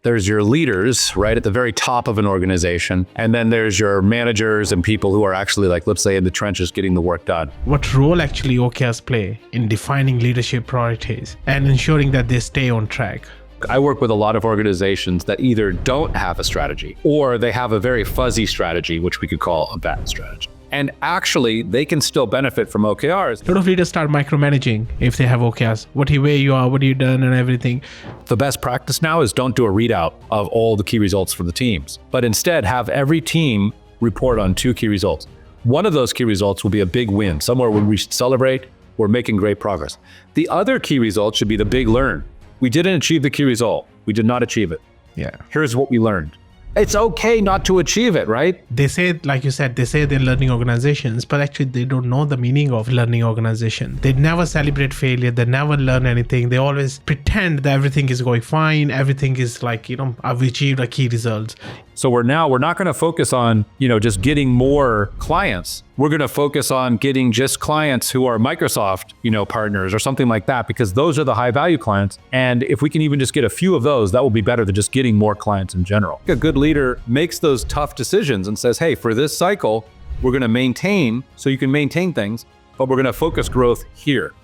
There's your leaders, right, at the very top of an organization. And then there's your managers and people who are actually, like, let's say, in the trenches getting the work done. What role actually OKRs play in defining leadership priorities and ensuring that they stay on track? I work with a lot of organizations that either don't have a strategy or they have a very fuzzy strategy, which we could call a bad strategy. And actually, they can still benefit from OKRs. A lot of leaders start micromanaging if they have OKRs. Where you are, what you done, and everything. The best practice now is don't do a readout of all the key results for the teams, but instead have every team report on 2 key results. One of those key results will be a big win, somewhere where we should celebrate, we're making great progress. The other key result should be the big learn. We didn't achieve the key result. We did not achieve it. Yeah. Here's what we learned. It's okay not to achieve it, right? They say, like you said, they say they're learning organizations, but actually they don't know the meaning of learning organization. They never celebrate failure. They never learn anything. They always pretend that everything is going fine. Everything is like, I've achieved a key result. So we're not going to focus on, just getting more clients. We're going to focus on getting just clients who are Microsoft, partners or something like that, because those are the high value clients. And if we can even just get a few of those, that will be better than just getting more clients in general. A good leader makes those tough decisions and says, hey, for this cycle, we're going to maintain, so you can maintain things, but we're going to focus growth here.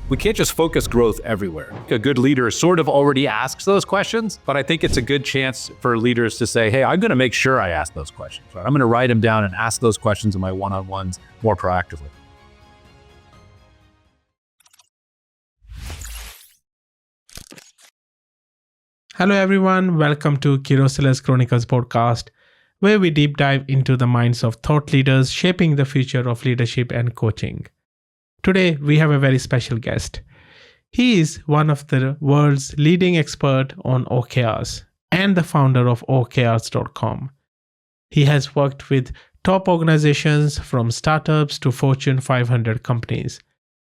We can't just focus growth everywhere. A good leader sort of already asks those questions, but I think it's a good chance for leaders to say, hey, I'm going to make sure I ask those questions. Right? I'm going to write them down and ask those questions in my one-on-ones more proactively. Hello, everyone. Welcome to Curiosulus Chronicles podcast, where we deep dive into the minds of thought leaders shaping the future of leadership and coaching. Today, we have a very special guest. He is one of the world's leading expert on OKRs and the founder of OKRs.com. He has worked with top organizations from startups to Fortune 500 companies,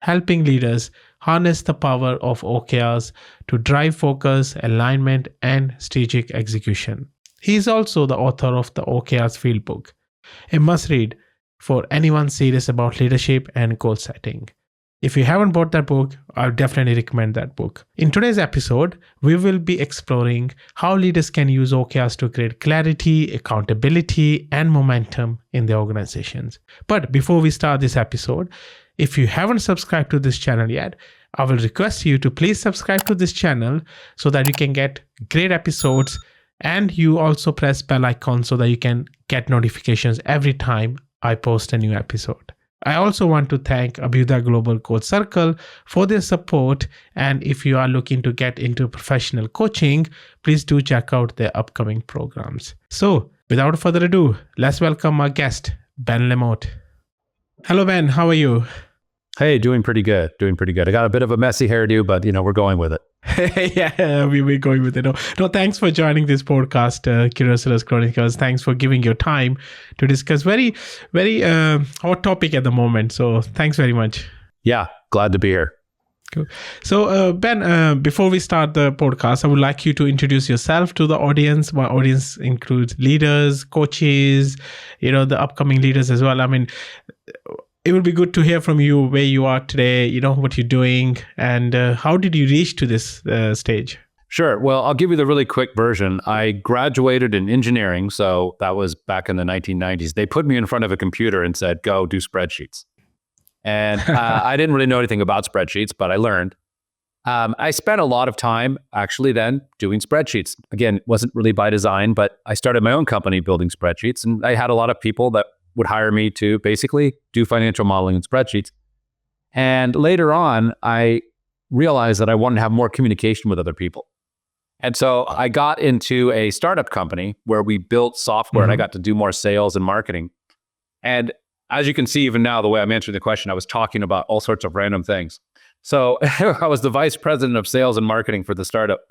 helping leaders harness the power of OKRs to drive focus, alignment, and strategic execution. He is also the author of the OKRs Fieldbook, a must-read for anyone serious about leadership and goal setting. If you haven't bought that book, I would definitely recommend that book. In today's episode, we will be exploring how leaders can use OKRs to create clarity, accountability, and momentum in their organizations. But before we start this episode, if you haven't subscribed to this channel yet, I will request you to please subscribe to this channel so that you can get great episodes, and you also press bell icon so that you can get notifications every time I post a new episode. I also want to thank Abhyuday Global Coach Circle for their support, and if you are looking to get into professional coaching, please do check out their upcoming programs. So, without further ado, let's welcome our guest, Ben Lamorte. Hello, Ben. How are you? Hey, doing pretty good. I got a bit of a messy hairdo, but we're going with it. Yeah, we're going with it. No, thanks for joining this podcast, Curiosulus Chronicles. Thanks for giving your time to discuss very, very hot topic at the moment. So thanks very much. Yeah, glad to be here. Cool. So Ben, before we start the podcast, I would like you to introduce yourself to the audience. My audience includes leaders, coaches, the upcoming leaders as well. I mean, it would be good to hear from you where you are today, what you're doing, and how did you reach to this stage? Sure. Well, I'll give you the really quick version. I graduated in engineering, so that was back in the 1990s. They put me in front of a computer and said, go do spreadsheets. And I didn't really know anything about spreadsheets, but I learned. I spent a lot of time actually then doing spreadsheets. Again, it wasn't really by design, but I started my own company building spreadsheets, and I had a lot of people that would hire me to basically do financial modeling and spreadsheets. And later on, I realized that I wanted to have more communication with other people. And so I got into a startup company where we built software, and I got to do more sales and marketing. And as you can see, even now, the way I'm answering the question, I was talking about all sorts of random things. So I was the vice president of sales and marketing for the startup.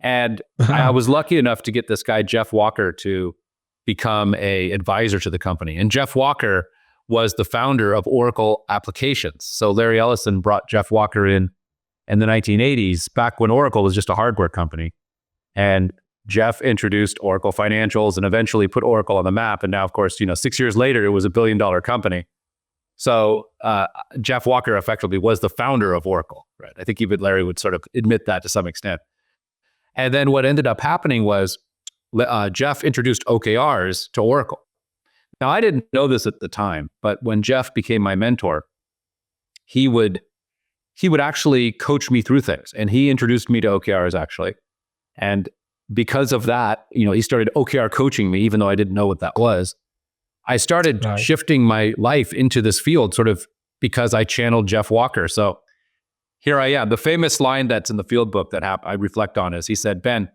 And I was lucky enough to get this guy, Jeff Walker, to become a advisor to the company. And Jeff Walker was the founder of Oracle Applications. So Larry Ellison brought Jeff Walker in the 1980s, back when Oracle was just a hardware company. And Jeff introduced Oracle Financials and eventually put Oracle on the map. And now, of course, 6 years later, it was $1 billion company. So Jeff Walker effectively was the founder of Oracle, right? I think even Larry would sort of admit that to some extent. And then what ended up happening was Jeff introduced OKRs to Oracle. Now, I didn't know this at the time, but when Jeff became my mentor, he would actually coach me through things. And he introduced me to OKRs, actually. And because of that, he started OKR coaching me, even though I didn't know what that was. I started shifting my life into this field sort of because I channeled Jeff Walker. So here I am. The famous line that's in the field book that I reflect on is, he said, Ben,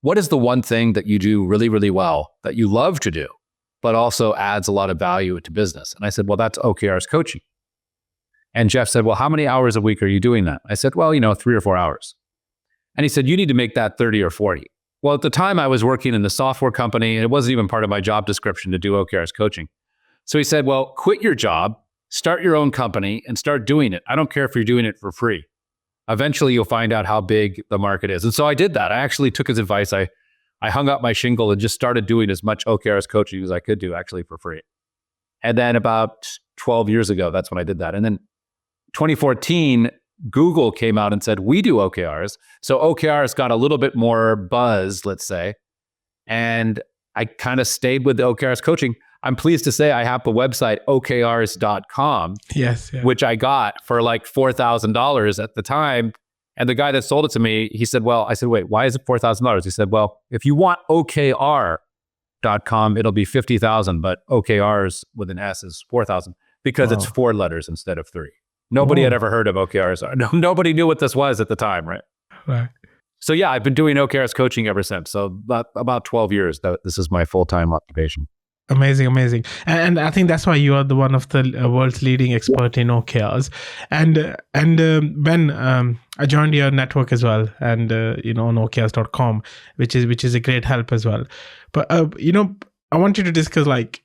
what is the one thing that you do really, really well that you love to do, but also adds a lot of value to business? And I said, well, that's OKRs coaching. And Jeff said, well, how many hours a week are you doing that? I said, well, 3 or 4 hours. And he said, you need to make that 30 or 40. Well, at the time I was working in the software company, and it wasn't even part of my job description to do OKRs coaching. So he said, well, quit your job, start your own company, and start doing it. I don't care if you're doing it for free. Eventually, you'll find out how big the market is. And so I did that. I actually took his advice. I hung up my shingle and just started doing as much OKRs coaching as I could do, actually, for free. And then about 12 years ago, that's when I did that. And then 2014, Google came out and said, we do OKRs. So OKRs got a little bit more buzz, let's say. And I kind of stayed with the OKRs coaching. I'm pleased to say I have the website OKRs.com, which I got for like $4,000 at the time. And the guy that sold it to me, he said, I said, wait, why is it $4,000? He said, well, if you want OKR.com, it'll be $50,000, but OKRs with an S is $4,000 because it's 4 letters instead of 3. Nobody had ever heard of OKRs. Nobody knew what this was at the time, right? Right. So yeah, I've been doing OKRs coaching ever since. So about 12 years, this is my full-time occupation. Amazing. And I think that's why you are one of the world's leading expert in OKRs. And Ben, I joined your network as well, and on OKRs.com, which is a great help as well. But I want you to discuss, like,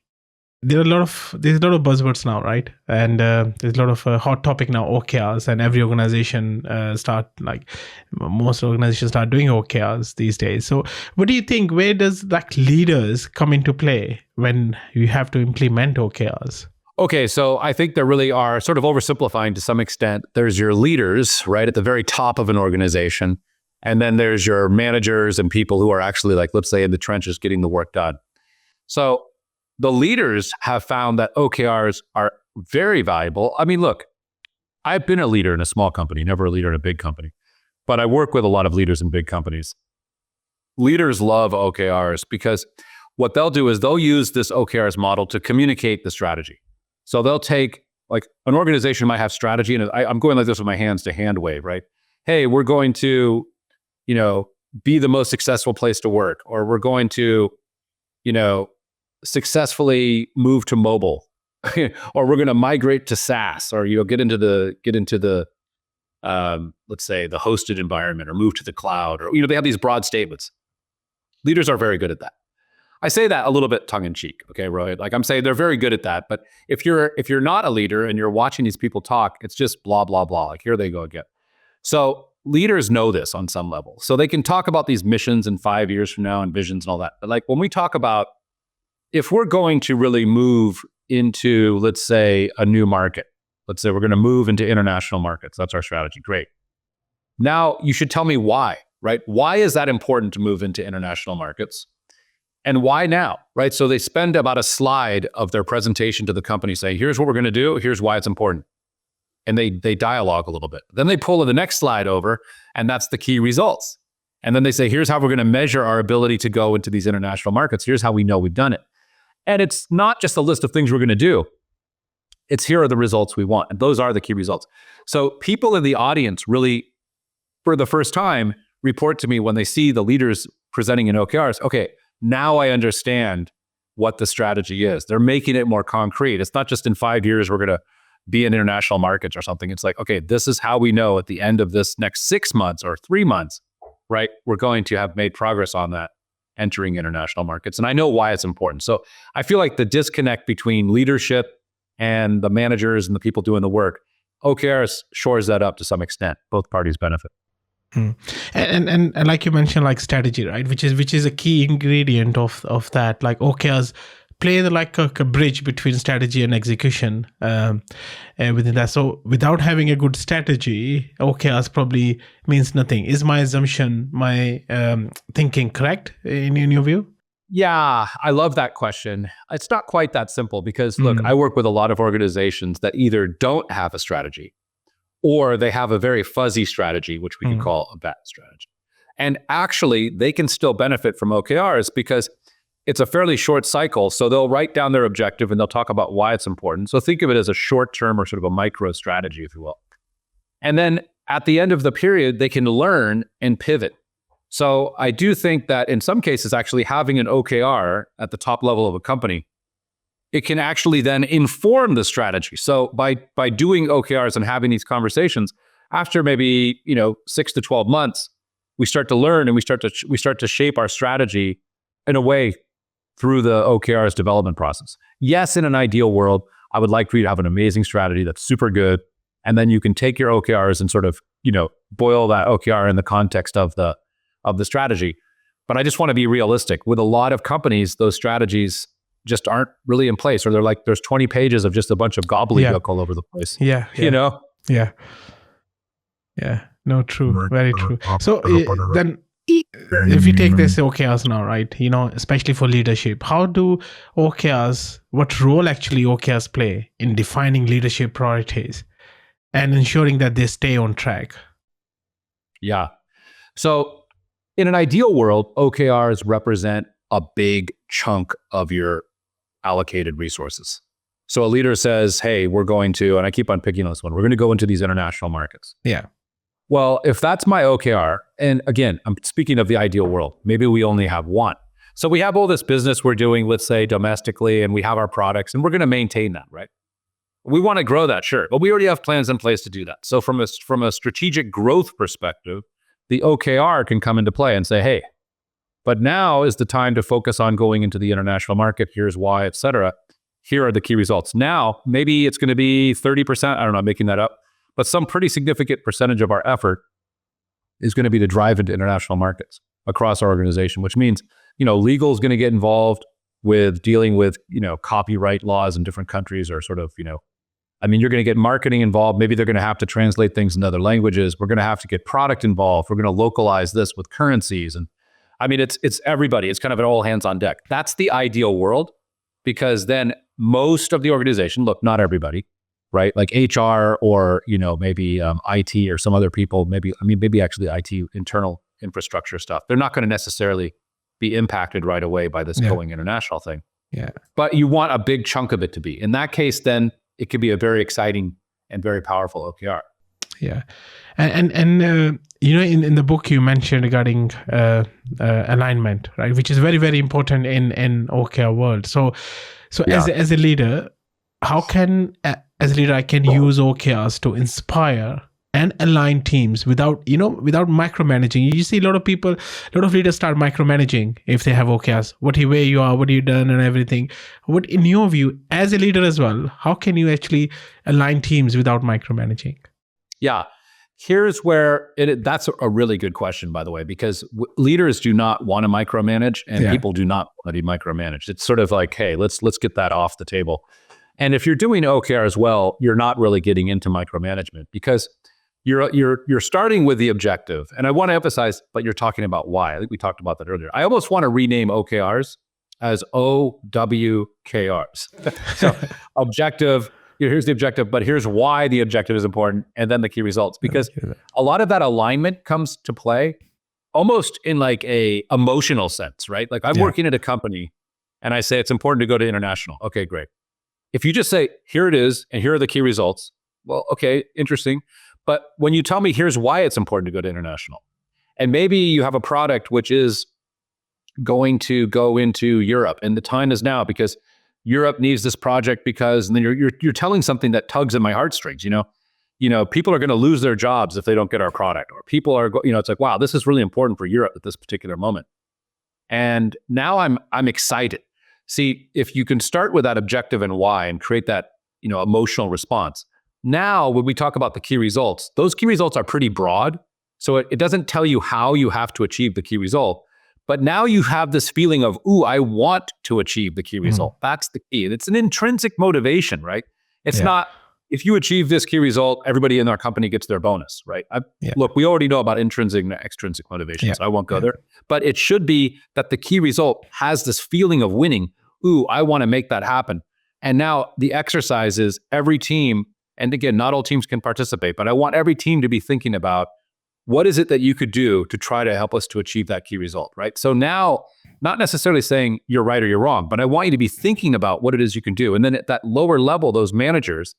there's a lot of buzzwords now, right? And there's a lot of hot topic now, OKRs, and every organization most organizations start doing OKRs these days. So what do you think, where does leaders come into play when you have to implement OKRs? Okay, so I think there really are, sort of oversimplifying to some extent, there's your leaders, right, at the very top of an organization. And then there's your managers and people who are actually, like, let's say, in the trenches getting the work done. So the leaders have found that OKRs are very valuable. I mean, look, I've been a leader in a small company, never a leader in a big company, but I work with a lot of leaders in big companies. Leaders love OKRs because what they'll do is they'll use this OKRs model to communicate the strategy. So they'll take, like, an organization might have strategy, and I'm going like this with my hands to hand wave, right? Hey, we're going to, be the most successful place to work, or we're going to, successfully move to mobile, or we're going to migrate to SaaS, or get into the let's say the hosted environment, or move to the cloud, or they have these broad statements. Leaders are very good at that. I say that a little bit tongue in cheek, okay, Rohit? Like, I'm saying they're very good at that, but if you're not a leader and you're watching these people talk, it's just blah blah blah. Like, here they go again. So leaders know this on some level, so they can talk about these missions in 5 years from now and visions and all that. But like, when we talk about, if we're going to really move into, let's say, a new market, let's say we're going to move into international markets, that's our strategy. Great. Now you should tell me why, right? Why is that important to move into international markets? And why now, right? So they spend about a slide of their presentation to the company saying, here's what we're going to do, here's why it's important. And they dialogue a little bit. Then they pull the next slide over, and that's the key results. And then they say, here's how we're going to measure our ability to go into these international markets. Here's how we know we've done it. And it's not just a list of things we're going to do. It's, here are the results we want. And those are the key results. So people in the audience really, for the first time, report to me when they see the leaders presenting in OKRs, okay, now I understand what the strategy is. They're making it more concrete. It's not just in 5 years we're going to be in international markets or something. It's like, okay, this is how we know at the end of this next 6 months or 3 months, right? We're going to have made progress on that, entering international markets. And I know why it's important. So I feel like the disconnect between leadership and the managers and the people doing the work, OKRs shores that up to some extent. Both parties benefit. And like you mentioned, like strategy, right? Which is a key ingredient of that. Like OKRs play like a bridge between strategy and execution within that. So without having a good strategy, OKRs probably means nothing. Is my assumption, my thinking correct in your view? Yeah, I love that question. It's not quite that simple because, look, I work with a lot of organizations that either don't have a strategy or they have a very fuzzy strategy, which we could call a bad strategy. And actually, they can still benefit from OKRs because it's a fairly short cycle. So they'll write down their objective and they'll talk about why it's important. So think of it as a short-term or sort of a micro strategy, if you will. And then at the end of the period, they can learn and pivot. So I do think that in some cases, actually having an OKR at the top level of a company, it can actually then inform the strategy. So by doing OKRs and having these conversations, after maybe 6 to 12 months, we start to learn and we start to shape our strategy in a way through the OKRs development process. Yes, in an ideal world, I would like for you to have an amazing strategy that's super good, and then you can take your OKRs and sort of boil that OKR in the context of the strategy. But I just want to be realistic. With a lot of companies, those strategies just aren't really in place, or they're like, there's 20 pages of just a bunch of gobbledygook all over the place. Yeah. No, true. Very true. So then if we take this OKRs now, right, especially for leadership, what role actually OKRs play in defining leadership priorities and ensuring that they stay on track? Yeah. So in an ideal world, OKRs represent a big chunk of your allocated resources. So a leader says, hey, we're going to, and I keep on picking on this one, we're going to go into these international markets. Yeah. Well, if that's my OKR, and again, I'm speaking of the ideal world, maybe we only have one. So we have all this business we're doing, let's say domestically, and we have our products, and we're going to maintain that, right? We want to grow that, sure, but we already have plans in place to do that. So from a strategic growth perspective, the OKR can come into play and say, hey, but now is the time to focus on going into the international market. Here's why, et cetera. Here are the key results. Now, maybe it's going to be 30%. I don't know, I'm making that up. But some pretty significant percentage of our effort is going to be to drive into international markets across our organization, which means, legal is going to get involved with dealing with, copyright laws in different countries, or sort of, you're going to get marketing involved. Maybe they're going to have to translate things in other languages. We're going to have to get product involved. We're going to localize this with currencies. And it's everybody. It's kind of an all hands on deck. That's the ideal world, because then most of the organization, look, not everybody, right? Like HR or, maybe IT or some other people, maybe actually IT internal infrastructure stuff. They're not going to necessarily be impacted right away by this going international thing. Yeah. But you want a big chunk of it to be. In that case, then it could be a very exciting and very powerful OKR. Yeah. And in the book you mentioned regarding alignment, right? Which is very, very important in OKR world. So as a leader, how can I can use OKRs to inspire and align teams without micromanaging? You see a lot of leaders start micromanaging if they have OKRs. Where you are, what you done, and everything. What, in your view, as a leader as well, how can you actually align teams without micromanaging? Yeah. Here's where that's a really good question, by the way, because leaders do not want to micromanage, and people do not want to be micromanaged. It's sort of like, hey, let's get that off the table. And if you're doing OKR as well, you're not really getting into micromanagement, because you're starting with the objective. And I want to emphasize, but you're talking about why. I think we talked about that earlier. I almost want to rename OKRs as OWKRs. So objective, here's the objective, but here's why the objective is important, and then the key results. Because a lot of that alignment comes to play almost in like a emotional sense, right? Like I'm working at a company and I say it's important to go to international. Okay, great. If you just say, here it is, and here are the key results, well, okay, interesting. But when you tell me here's why it's important to go to international, and maybe you have a product which is going to go into Europe, and the time is now because Europe needs this project because, and then you're telling something that tugs at my heartstrings. People are going to lose their jobs if they don't get our product, or people are, it's like, wow, this is really important for Europe at this particular moment. And now I'm excited. See, if you can start with that objective and why and create that, emotional response. Now, when we talk about the key results, those key results are pretty broad. So it doesn't tell you how you have to achieve the key result, But now you have this feeling of, ooh, I want to achieve the key result. That's the key. It's an intrinsic motivation, right? It's not, if you achieve this key result, everybody in our company gets their bonus, right? Look, we already know about intrinsic and extrinsic motivations. So I won't go there. But it should be that the key result has this feeling of winning. Ooh, I want to make that happen. And now the exercise is every team, and again, not all teams can participate, but I want every team to be thinking about what is it that you could do to try to help us to achieve that key result, right? So now, not necessarily saying you're right or you're wrong, but I want you to be thinking about what it is you can do. And then at that lower level, those managers,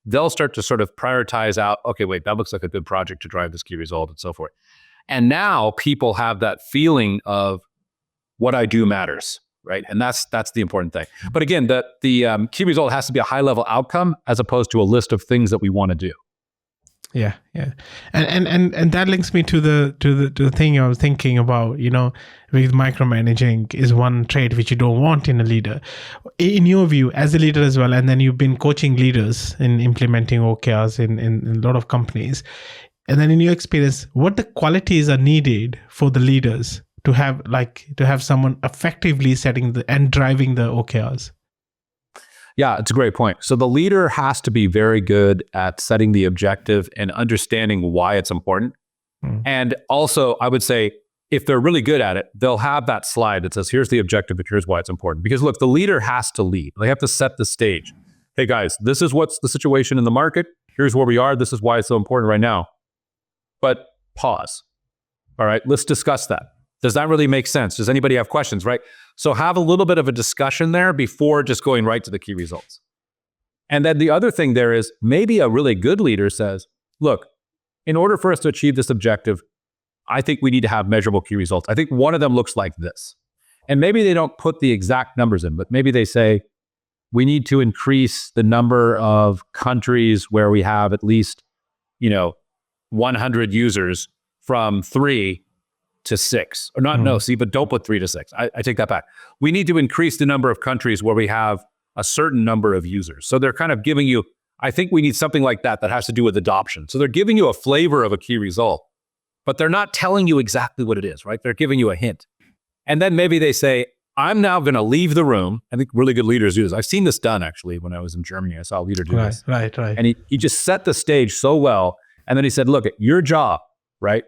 they'll start to sort of prioritize out, okay, wait, that looks like a good project to drive this key result and so forth. And now people have that feeling of what I do matters, right? And that's the important thing. But again, the key result has to be a high level outcome as opposed to a list of things that we want to do. Yeah. And that links me to the thing I was thinking about, with micromanaging is one trait which you don't want in a leader. In your view, as a leader as well, and then you've been coaching leaders in implementing OKRs in a lot of companies. And then in your experience, what the qualities are needed for the leaders to have someone effectively setting and driving the OKRs? Yeah, it's a great point. So the leader has to be very good at setting the objective and understanding why it's important. And also, I would say, if they're really good at it, they'll have that slide that says, here's the objective and here's why it's important. Because look, the leader has to lead. They have to set the stage. Hey guys, this is what's the situation in the market. Here's where we are. This is why it's so important right now. But pause. All right, let's discuss that. Does that really make sense? Does anybody have questions, right? So have a little bit of a discussion there before just going right to the key results. And then the other thing there is maybe a really good leader says, look, in order for us to achieve this objective, I think we need to have measurable key results. I think one of them looks like this. And maybe they don't put the exact numbers in, but maybe they say, we need to increase the number of countries where we have at least, 100 users from 3 to 6, or not, but don't put 3 to 6. I take that back. We need to increase the number of countries where we have a certain number of users. So they're kind of giving you, I think we need something like that has to do with adoption. So they're giving you a flavor of a key result, but they're not telling you exactly what it is, right? They're giving you a hint. And then maybe they say, I'm now going to leave the room. I think really good leaders do this. I've seen this done actually when I was in Germany. I saw a leader do this. Right. And he just set the stage so well. And then he said, look, your job, right,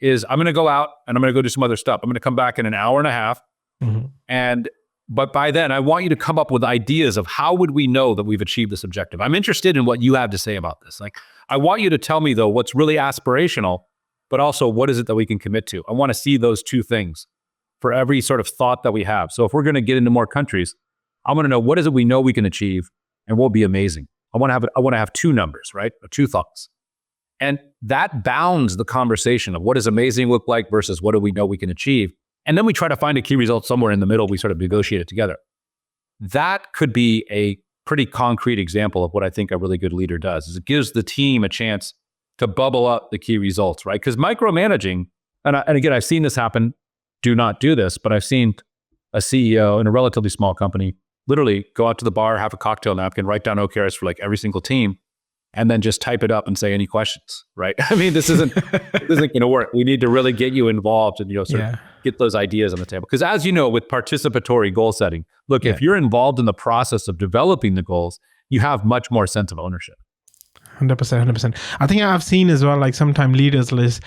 is I'm going to go out and I'm going to go do some other stuff. I'm going to come back in an hour and a half. But by then I want you to come up with ideas of how would we know that we've achieved this objective. I'm interested in what you have to say about this. Like, I want you to tell me though, what's really aspirational, but also what is it that we can commit to? I want to see those two things for every sort of thought that we have. So if we're going to get into more countries, I want to know what is it we know we can achieve and what will be amazing. I want to have two numbers, right? Or two thoughts. And that bounds the conversation of what does amazing look like versus what do we know we can achieve. And then we try to find a key result somewhere in the middle. We sort of negotiate it together. That could be a pretty concrete example of what I think a really good leader does, is it gives the team a chance to bubble up the key results, right? Because micromanaging, and again, I've seen this happen, do not do this, but I've seen a CEO in a relatively small company literally go out to the bar, have a cocktail napkin, write down OKRs for like every single team, and then just type it up and say any questions, right? I mean, this isn't going to work. We need to really get you involved and sort of get those ideas on the table. Because as you know, with participatory goal setting, look, if you're involved in the process of developing the goals, you have much more sense of ownership. 100%. I think I've seen as well, like sometimes leaders list,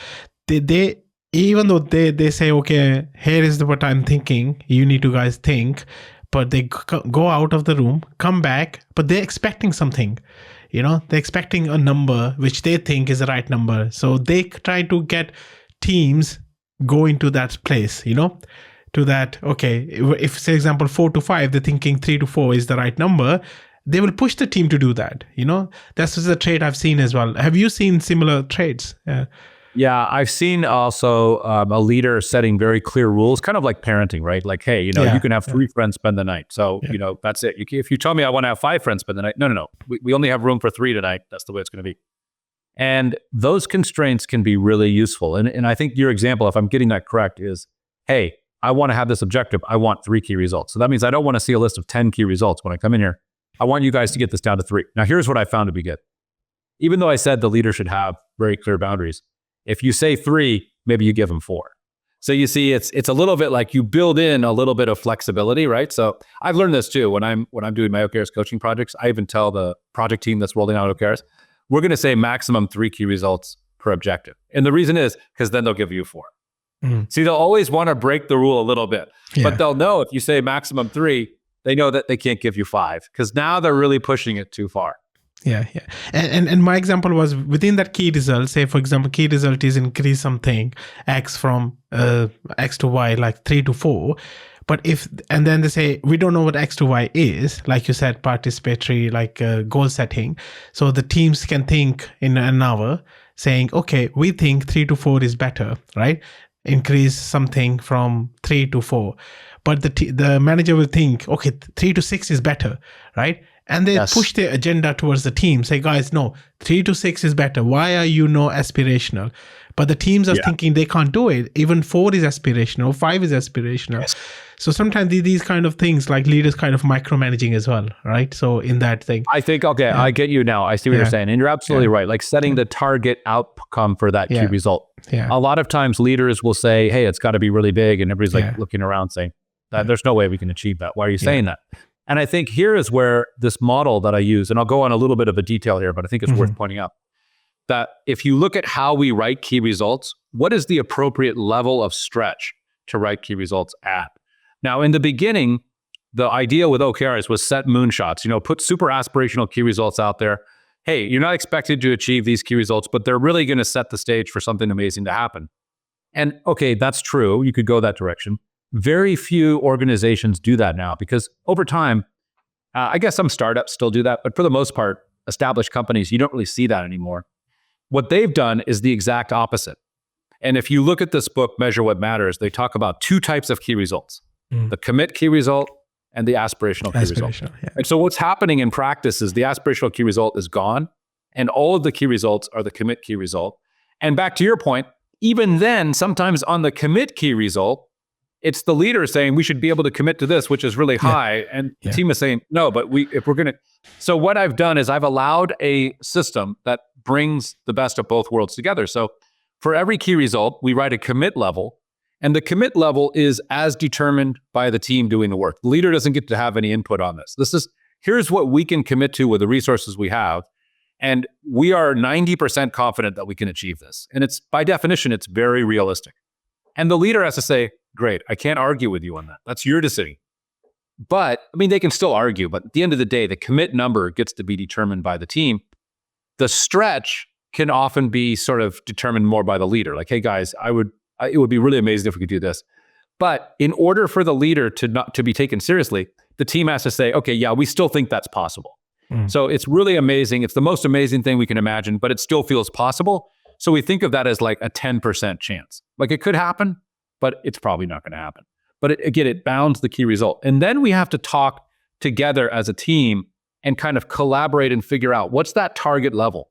they even though they say, okay, here is what I'm thinking, you need to guys think, but they go out of the room, come back, but they're expecting something. They're expecting a number which they think is the right number. So they try to get teams go into that place, to that, okay, if, say, example, 4 to 5, they're thinking 3 to 4 is the right number, they will push the team to do that. That's just a trait I've seen as well. Have you seen similar traits? Yeah, I've seen also a leader setting very clear rules, kind of like parenting, right? Like, hey, you can have 3 friends spend the night. So, that's it. If you tell me I want to have 5 friends spend the night, no. We only have room for 3 tonight. That's the way it's going to be. And those constraints can be really useful. And I think your example, if I'm getting that correct, is, hey, I want to have this objective. I want 3 key results. So that means I don't want to see a list of 10 key results when I come in here. I want you guys to get this down to 3. Now, here's what I found to be good. Even though I said the leader should have very clear boundaries, if you say 3, maybe you give them 4. So you see, it's a little bit like you build in a little bit of flexibility, right? So I've learned this too when I'm doing my OKRs coaching projects. I even tell the project team that's rolling out OKRs, we're going to say maximum 3 key results per objective, and the reason is because then they'll give you 4. See, they'll always want to break the rule a little bit, but they'll know if you say maximum 3, they know that they can't give you 5 because now they're really pushing it too far. Yeah. And my example was within that key result, say, for example, key result is increase something, X from X to Y, like 3 to 4. But and then they say, we don't know what X to Y is, like you said, participatory, like goal setting. So the teams can think in an hour saying, okay, we think 3 to 4 is better, right? Increase something from 3 to 4. But the manager will think, okay, 3 to 6 is better, right? And they push their agenda towards the team, say, guys, no, 3 to 6 is better. Why are you no aspirational? But the teams are thinking they can't do it. Even 4 is aspirational, 5 is aspirational. Yes. So sometimes these kind of things, like leaders kind of micromanaging as well, right? So in that thing. I think, I get you now. I see what you're saying. And you're absolutely right. Like setting the target outcome for that key result. Yeah. A lot of times leaders will say, hey, it's got to be really big. And everybody's like looking around saying, there's no way we can achieve that. Why are you saying that? And I think here is where this model that I use, and I'll go on a little bit of a detail here, but I think it's worth pointing out, that if you look at how we write key results, what is the appropriate level of stretch to write key results at? Now, in the beginning, the idea with OKRs was set moonshots, put super aspirational key results out there. Hey, you're not expected to achieve these key results, but they're really going to set the stage for something amazing to happen. And okay, that's true. You could go that direction. Very few organizations do that now because over time, I guess some startups still do that, but for the most part, established companies, you don't really see that anymore. What they've done is the exact opposite. And if you look at this book, Measure What Matters, they talk about 2 types of key results, the commit key result and the aspirational key result. Yeah. And so what's happening in practice is the aspirational key result is gone and all of the key results are the commit key result. And back to your point, even then, sometimes on the commit key result, it's the leader saying we should be able to commit to this, which is really high. And the team is saying, no, but if we're going to. So what I've done is I've allowed a system that brings the best of both worlds together. So for every key result, we write a commit level. And the commit level is as determined by the team doing the work. The leader doesn't get to have any input on this. Here's what we can commit to with the resources we have. And we are 90% confident that we can achieve this. And it's, by definition, it's very realistic. And the leader has to say, great, I can't argue with you on that. That's your decision. But, they can still argue, but at the end of the day, the commit number gets to be determined by the team. The stretch can often be sort of determined more by the leader. Like, hey guys, it would be really amazing if we could do this. But in order for the leader to be taken seriously, the team has to say, okay, yeah, we still think that's possible. So it's really amazing. It's the most amazing thing we can imagine, but it still feels possible. So we think of that as like a 10% chance. Like it could happen, but it's probably not going to happen. But it bounds the key result. And then we have to talk together as a team and kind of collaborate and figure out what's that target level.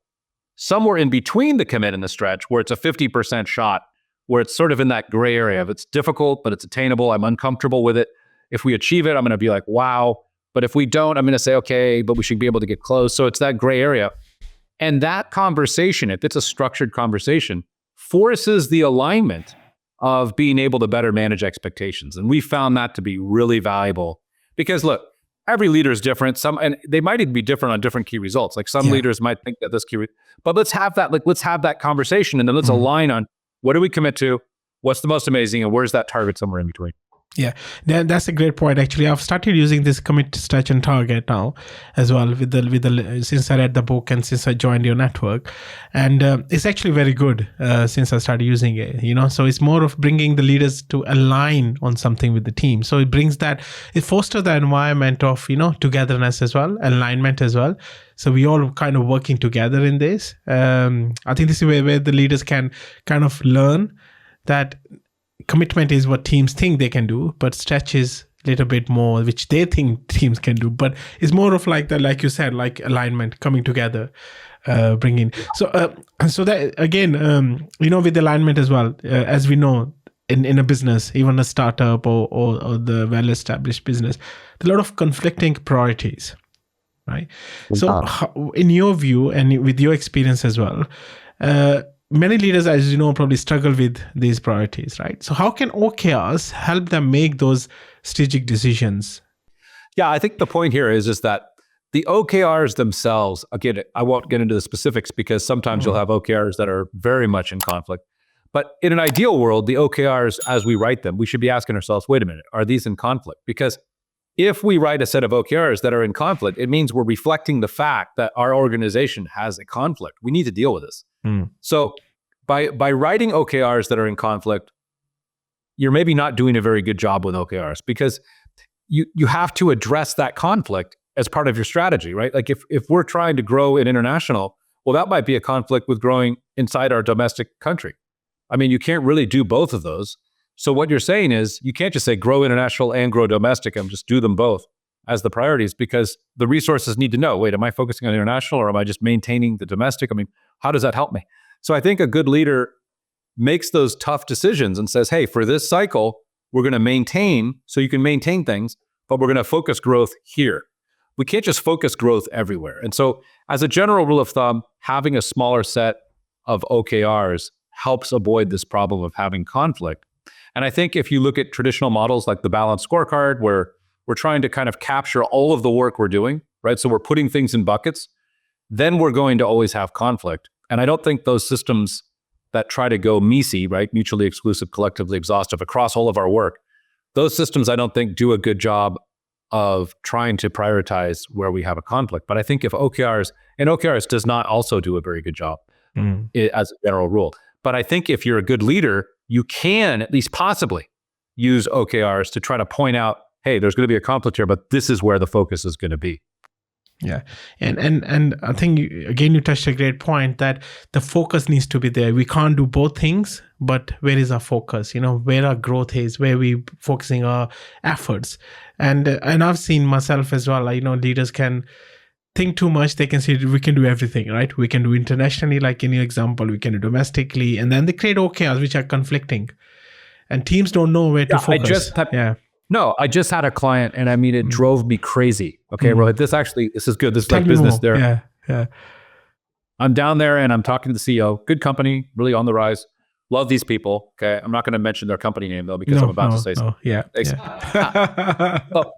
Somewhere in between the commit and the stretch, where it's a 50% shot, where it's sort of in that gray area of it's difficult, but it's attainable. I'm uncomfortable with it. If we achieve it, I'm going to be like, wow. But if we don't, I'm going to say, okay, but we should be able to get close. So it's that gray area. And that conversation, if it's a structured conversation, forces the alignment of being able to better manage expectations. And we found that to be really valuable because look, every leader is different. And they might even be different on different key results. Like some leaders might think that this key, but let's have that conversation and then let's align on what do we commit to, what's the most amazing, and where's that target somewhere in between. Yeah, that's a great point. Actually, I've started using this commit, stretch, and target now as well with the since I read the book and since I joined your network, and it's actually very good since I started using it. So it's more of bringing the leaders to align on something with the team. So it fosters the environment of togetherness as well, alignment as well. So we all kind of working together in this. I think this is where the leaders can kind of learn that. Commitment is what teams think they can do, but stretch is a little bit more, which they think teams can do. But it's more of like like you said, like alignment coming together, bringing. So that again, with alignment as well, as we know in a business, even a startup or the well-established business, a lot of conflicting priorities, right? So in your view and with your experience as well, many leaders, as you know, probably struggle with these priorities, right? So how can OKRs help them make those strategic decisions? Yeah, I think the point here is that the OKRs themselves, again, I won't get into the specifics because sometimes you'll have OKRs that are very much in conflict. But in an ideal world, the OKRs, as we write them, we should be asking ourselves, wait a minute, are these in conflict? Because if we write a set of OKRs that are in conflict, it means we're reflecting the fact that our organization has a conflict. We need to deal with this. So by writing OKRs that are in conflict, you're maybe not doing a very good job with OKRs because you have to address that conflict as part of your strategy, right? Like if we're trying to grow in international, well, that might be a conflict with growing inside our domestic country. I mean, you can't really do both of those. So what you're saying is you can't just say grow international and grow domestic and just do them both as the priorities because the resources need to know, wait, am I focusing on international or am I just maintaining the domestic? I mean, how does that help me? So I think a good leader makes those tough decisions and says, hey, for this cycle, we're going to maintain, so you can maintain things, but we're going to focus growth here. We can't just focus growth everywhere. And so as a general rule of thumb, having a smaller set of OKRs helps avoid this problem of having conflict. And I think if you look at traditional models like the balanced scorecard, where we're trying to kind of capture all of the work we're doing, right? So we're putting things in buckets, then we're going to always have conflict. And I don't think those systems that try to go MISI, right? Mutually exclusive, collectively exhaustive across all of our work, those systems I don't think do a good job of trying to prioritize where we have a conflict. But I think if OKRs does not also do a very good job as a general rule. But I think if you're a good leader, you can at least possibly use OKRs to try to point out, hey, there's going to be a conflict here, but this is where the focus is going to be. Yeah. And I think, you touched a great point that the focus needs to be there. We can't do both things, but where is our focus? Where our growth is, where we focusing our efforts. And I've seen myself as well, leaders can think too much. They can say we can do everything, right? We can do internationally, like in your example, we can do domestically. And then they create OKRs, which are conflicting. And teams don't know where to focus. I just had a client and I mean, it drove me crazy. Okay, Rohit, this is good. This is like business there. Yeah. I'm down there and I'm talking to the CEO. Good company, really on the rise. Love these people. Okay, I'm not going to mention their company name though, because I'm about to say something. Well,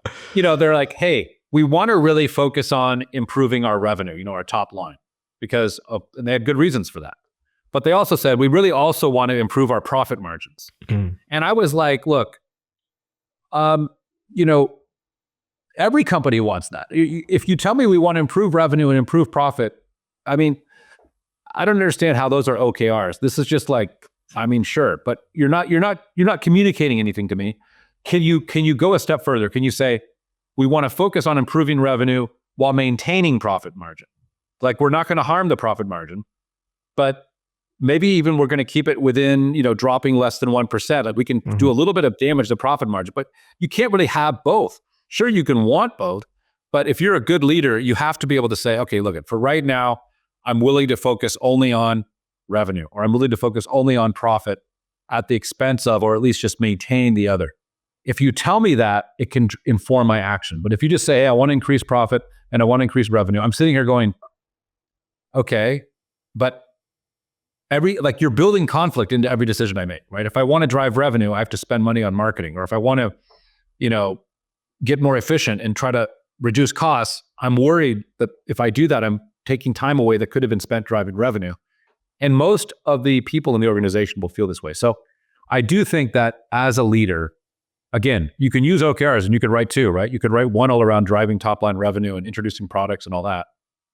they're like, hey, we want to really focus on improving our revenue, our top line, because and they had good reasons for that. But they also said, we really also want to improve our profit margins. And I was like, look, every company wants that. If you tell me we want to improve revenue and improve profit, I mean, I don't understand how those are OKRs. This is just like, I mean, sure, but you're not communicating anything to me. Can you go a step further? Can you say, we want to focus on improving revenue while maintaining profit margin? Like, we're not going to harm the profit margin, but maybe even we're going to keep it within, dropping less than 1%. Like, we can do a little bit of damage to profit margin, but you can't really have both. Sure, you can want both, but if you're a good leader, you have to be able to say, okay, look, for right now, I'm willing to focus only on revenue, or I'm willing to focus only on profit at the expense of, or at least just maintain the other. If you tell me that, it can inform my action. But if you just say, hey, I want to increase profit and I want to increase revenue, I'm sitting here going, okay, but you're building conflict into every decision I make, right? If I want to drive revenue, I have to spend money on marketing. Or if I want to, get more efficient and try to reduce costs, I'm worried that if I do that, I'm taking time away that could have been spent driving revenue. And most of the people in the organization will feel this way. So I do think that as a leader, again, you can use OKRs and you could write two, right? You could write one all around driving top line revenue and introducing products and all that.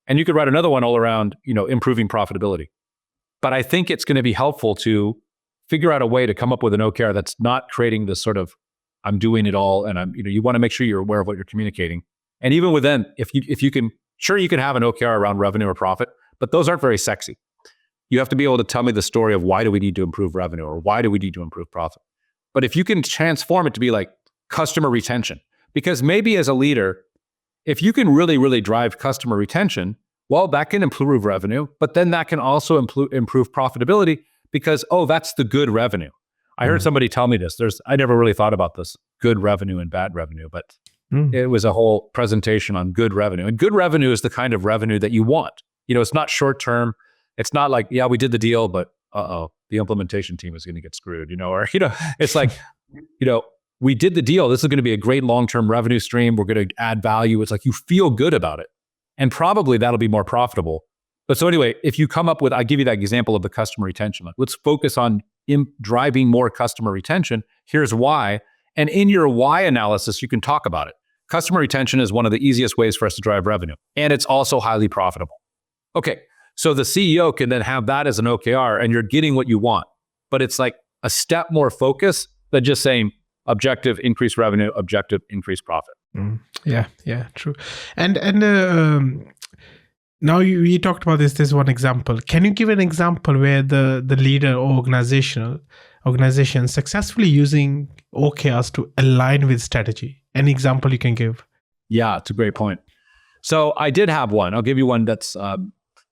And you could write another one all around, improving profitability. But I think it's going to be helpful to figure out a way to come up with an OKR that's not creating this sort of, I'm doing it all. And you want to make sure you're aware of what you're communicating. And even within, if you can, sure, you can have an OKR around revenue or profit, but those aren't very sexy. You have to be able to tell me the story of why do we need to improve revenue or why do we need to improve profit. But if you can transform it to be like customer retention, because maybe as a leader, if you can really, really drive customer retention, well, that can improve revenue, but then that can also improve profitability because, that's the good revenue. I heard somebody tell me this. I never really thought about this, good revenue and bad revenue, but it was a whole presentation on good revenue. And good revenue is the kind of revenue that you want. It's not short term. It's not like, yeah, we did the deal, but the implementation team is going to get screwed, or, it's like, we did the deal. This is going to be a great long-term revenue stream. We're going to add value. It's like you feel good about it. And probably that'll be more profitable. But so anyway, if you come up with, I give you that example of the customer retention. Like, let's focus on driving more customer retention. Here's why. And in your why analysis, you can talk about it. Customer retention is one of the easiest ways for us to drive revenue. And it's also highly profitable. Okay, so the CEO can then have that as an OKR and you're getting what you want. But it's like a step more focus than just saying objective, increase revenue, objective, increase profit. Yeah, true. And now you talked about this one example. Can you give an example where the leader or organization successfully using OKRs to align with strategy? Any example you can give? Yeah, it's a great point. So I did have one. I'll give you one that's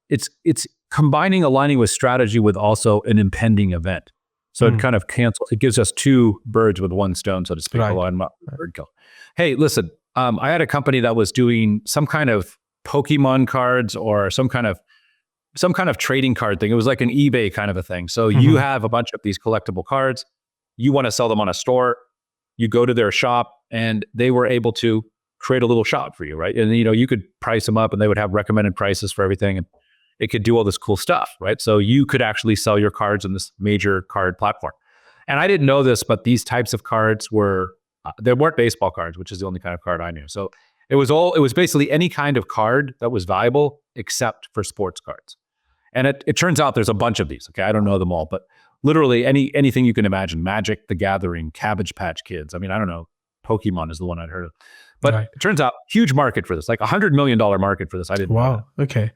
it's combining aligning with strategy with also an impending event. So it kind of it gives us two birds with one stone, so to speak. Right. Bird kill. Hey, listen, I had a company that was doing some kind of Pokemon cards or some kind of trading card thing. It was like an eBay kind of a thing. So you have a bunch of these collectible cards. You want to sell them on a store. You go to their shop, and they were able to create a little shop for you, right? And you could price them up, and they would have recommended prices for everything, and it could do all this cool stuff, right? So you could actually sell your cards on this major card platform. And I didn't know this, but these types of cards they weren't baseball cards, which is the only kind of card I knew. So it was basically any kind of card that was valuable except for sports cards. And it turns out there's a bunch of these. Okay, I don't know them all, but literally anything you can imagine: Magic, The Gathering, Cabbage Patch Kids. I mean, I don't know. Pokemon is the one I'd heard of. But It turns out huge market for this, like $100 million market for this. I didn't know that. Okay.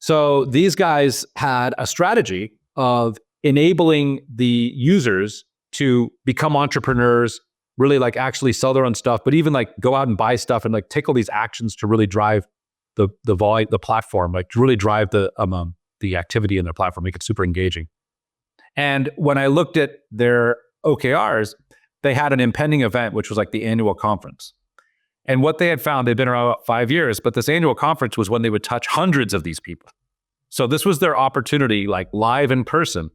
So these guys had a strategy of enabling the users to become entrepreneurs, really like actually sell their own stuff, but even like go out and buy stuff and like take all these actions to really drive the platform, like to really drive the activity in their platform, make it super engaging. And when I looked at their OKRs, they had an impending event, which was like the annual conference. And what they had found, they'd been around about 5 years, but this annual conference was when they would touch hundreds of these people. So this was their opportunity, like live in person,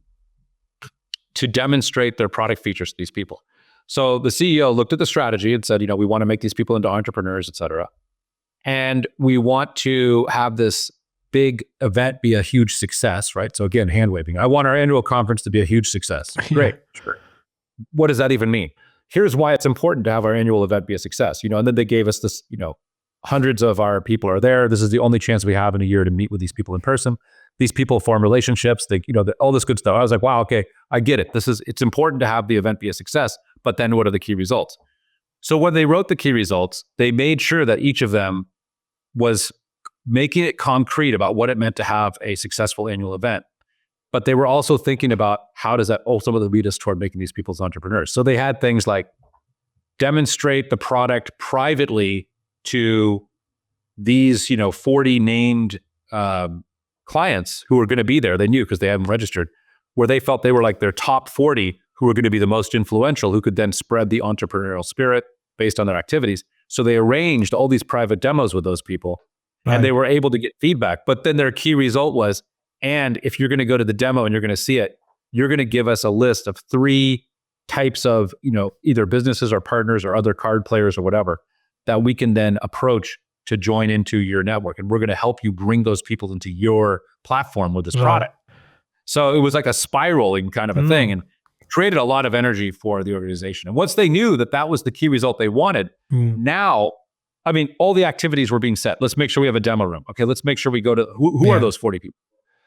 to demonstrate their product features to these people. So the CEO looked at the strategy and said, we want to make these people into entrepreneurs, et cetera. And we want to have this big event be a huge success, right? So again, hand waving. I want our annual conference to be a huge success. Great. Sure. What does that even mean? Here's why it's important to have our annual event be a success. And then they gave us this, hundreds of our people are there. This is the only chance we have in a year to meet with these people in person. These people form relationships. They, all this good stuff. I was like, wow, okay, I get it. It's important to have the event be a success, but then what are the key results? So when they wrote the key results, they made sure that each of them was making it concrete about what it meant to have a successful annual event. But they were also thinking about how does that ultimately lead us toward making these people entrepreneurs. So they had things like demonstrate the product privately to these, 40 named clients who were going to be there. They knew because they had them registered, where they felt they were like their top 40 who were going to be the most influential, who could then spread the entrepreneurial spirit based on their activities. So they arranged all these private demos with those people, and they were able to get feedback. But then their key result was, and if you're going to go to the demo and you're going to see it, you're going to give us a list of 3 types of, either businesses or partners or other card players or whatever that we can then approach to join into your network. And we're going to help you bring those people into your platform with this product. So it was like a spiraling kind of a thing, and created a lot of energy for the organization. And once they knew that that was the key result they wanted, now, I mean, all the activities were being set. Let's make sure we have a demo room. Okay, let's make sure we go to, who are those 40 people?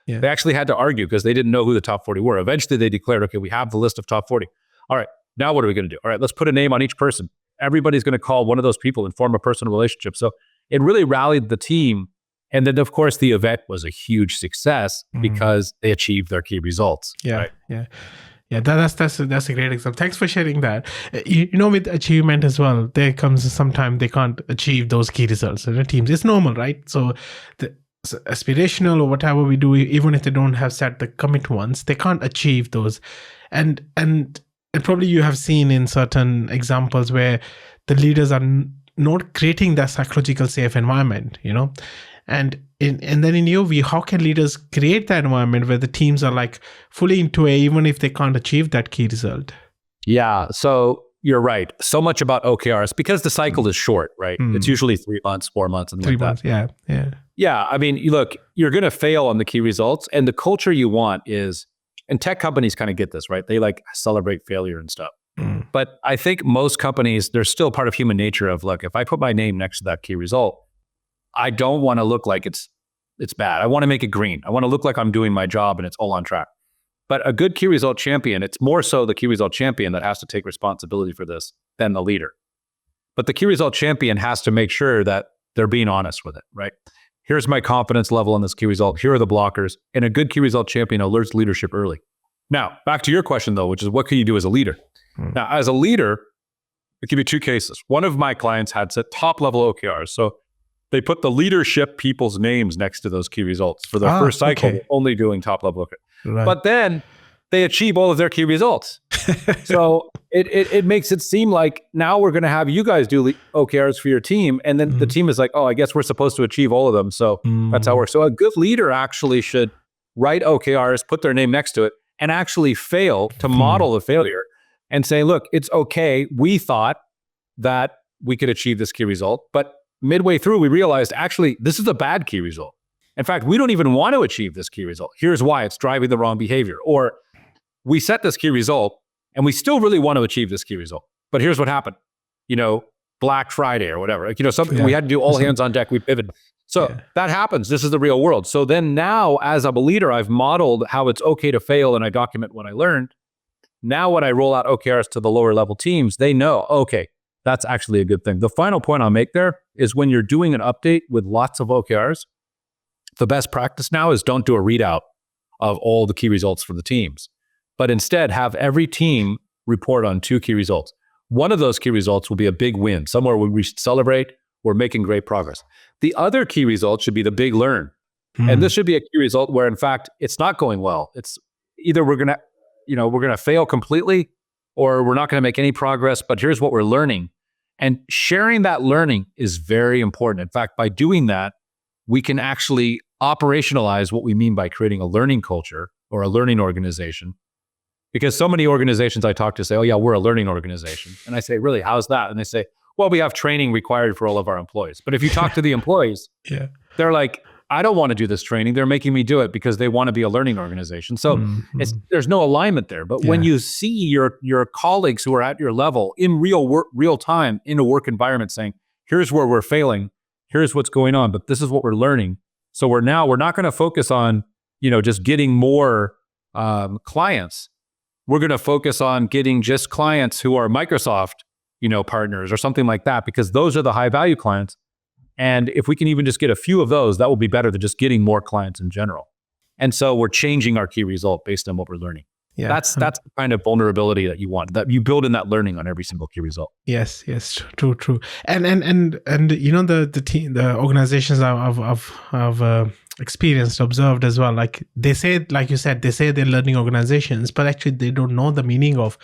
Yeah. They actually had to argue because they didn't know who the top 40 were. Eventually they declared, okay, we have the list of top 40. All right, now what are we going to do? All right, let's put a name on each person. Everybody's going to call one of those people and form a personal relationship. So it really rallied the team. And then, of course, the event was a huge success because they achieved their key results. Yeah. That's a great example. Thanks for sharing that. With achievement as well, there comes sometimes they can't achieve those key results in the teams. It's normal, right? So aspirational or whatever we do, even if they don't have set the commit ones, they can't achieve those. And probably you have seen in certain examples where the leaders are not creating that psychological safe environment, And then in your view, how can leaders create that environment where the teams are like fully into it, even if they can't achieve that key result? Yeah. So you're right. So much about OKRs because the cycle is short, right? It's usually 3 months, 4 months, and 3 months. that. Yeah. Yeah. I mean, look, you're going to fail on the key results, and the culture you want is, and tech companies kind of get this, right? They like celebrate failure and stuff. But I think most companies, they're still part of human nature of, look, if I put my name next to that key result, I don't want to look like it's bad. I want to make it green. I want to look like I'm doing my job and it's all on track. But a good key result champion, it's more so the key result champion that has to take responsibility for this than the leader. But the key result champion has to make sure that they're being honest with it, right? Here's my confidence level on this key result. Here are the blockers. And a good key result champion alerts leadership early. Now, back to your question though, which is what can you do as a leader? Now, as a leader, I'll give you 2 cases. One of my clients had set top level OKRs. So they put the leadership people's names next to those key results. For the first cycle, only doing top level OKRs. Right. But then they achieve all of their key results. So it makes it seem like now we're going to have you guys do OKRs for your team. And then the team is like, oh, I guess we're supposed to achieve all of them. So that's how it works. So a good leader actually should write OKRs, put their name next to it, and actually fail to model the failure and say, look, it's okay. We thought that we could achieve this key result, but midway through, we realized actually this is a bad key result. In fact, we don't even want to achieve this key result. Here's why: it's driving the wrong behavior. Or we set this key result and we still really want to achieve this key result. But here's what happened. Black Friday or whatever. Something we had to do all hands on deck. We pivoted. So that happens. This is the real world. So then now as I'm a leader, I've modeled how it's okay to fail and I document what I learned. Now when I roll out OKRs to the lower level teams, they know, okay, that's actually a good thing. The final point I'll make there is when you're doing an update with lots of OKRs, the best practice now is don't do a readout of all the key results for the teams, but instead have every team report on 2 key results. One of those key results will be a big win, somewhere where we should celebrate, we're making great progress. The other key result should be the big learn. And this should be a key result where in fact, it's not going well. It's either we're going to fail completely or we're not going to make any progress, but here's what we're learning. And sharing that learning is very important. In fact, by doing that, we can actually operationalize what we mean by creating a learning culture or a learning organization. Because so many organizations I talk to say, oh yeah, we're a learning organization. And I say, really, how's that? And they say, well, we have training required for all of our employees. But if you talk to the employees, they're like, I don't want to do this training. They're making me do it because they want to be a learning organization. So there's no alignment there. But when you see your colleagues who are at your level in real time in a work environment saying, here's where we're failing, here's what's going on, but this is what we're learning. So we're not going to focus on, just getting more clients. We're going to focus on getting just clients who are Microsoft, partners or something like that, because those are the high value clients. And if we can even just get a few of those, that will be better than just getting more clients in general. And so we're changing our key result based on what we're learning. Yeah. That's the kind of vulnerability that you want, that you build in that learning on every single key result. Yes, true. And the team, the organizations I've experienced, observed as well. Like they say, like you said, they say they're learning organizations, but actually they don't know the meaning of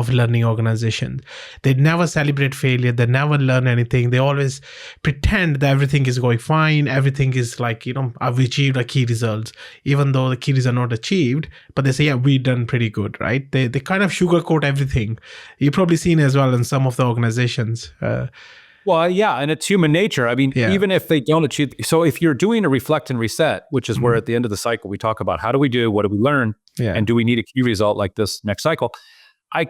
learning organizations. They never celebrate failure. They never learn anything. They always pretend that everything is going fine. Everything is like, I've achieved a key results, even though the keys are not achieved, but they say, yeah, we've done pretty good, right? They kind of sugarcoat everything. You've probably seen as well in some of the organizations. Well, yeah, and it's human nature. I mean, even if they don't achieve, so if you're doing a reflect and reset, which is where at the end of the cycle, we talk about how do we do, what do we learn, and do we need a key result like this next cycle? I